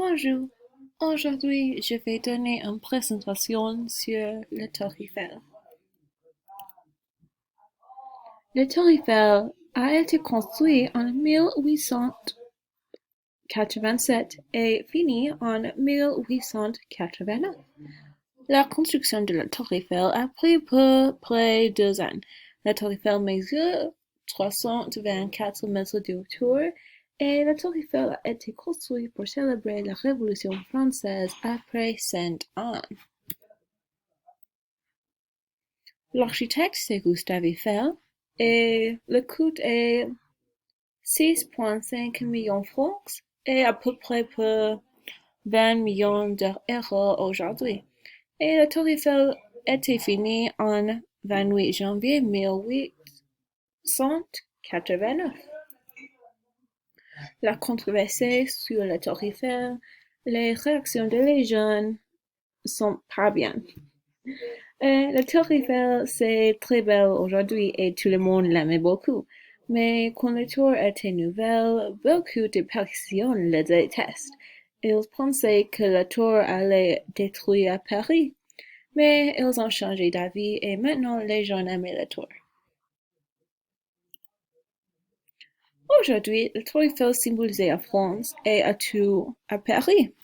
Bonjour, aujourd'hui je vais donner une présentation sur le Tour Eiffel. Le Tour Eiffel a été construit en 1887 et fini en 1889. La construction de la Tour Eiffel a pris peu près 2 ans. La Tour Eiffel mesure 324 mètres de hauteur et la Tour Eiffel a été construite pour célébrer la Révolution française après 100 ans. L'architecte c'est Gustave Eiffel et le coût est 6,5 millions de francs et à peu près pour 20 millions d'euros aujourd'hui. Et la Tour Eiffel était finie en 28 janvier 1889. La controverse sur la Tour Eiffel, les réactions des jeunes sont pas bien. La Tour Eiffel, c'est très belle aujourd'hui et tout le monde l'aimait beaucoup. Mais quand la tour était nouvelle, beaucoup de personnes la détestent. Ils pensaient que la tour allait détruire Paris. Mais ils ont changé d'avis et maintenant les gens aiment la tour. Aujourd'hui, la tour Eiffel symbolise la France et à tout à Paris.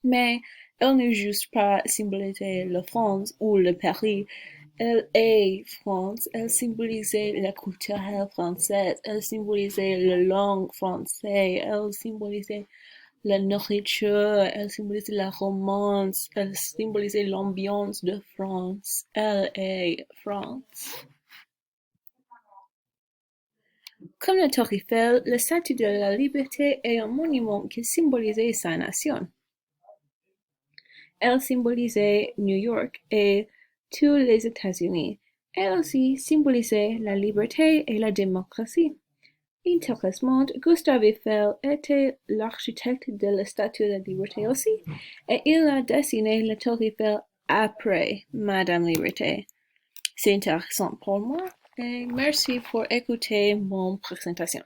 Mais elle ne juste pas symboliser la France ou le Paris. Elle est France, elle symbolisait la culture française, elle symbolisait la langue française, elle symbolisait la nourriture, elle symbolisait la romance, elle symbolisait l'ambiance de France. Elle est France. Comme la Tour Eiffel, la Statue de la Liberté est un monument qui symbolisait sa nation. Elle symbolisait New York et tous les États-Unis. Elle aussi symbolisait la liberté et la démocratie. Intéressant, Gustave Eiffel était l'architecte de la Statue de la Liberté aussi, et il a dessiné la Tour Eiffel après Madame Liberté. C'est intéressant pour moi et merci pour écouter mon présentation.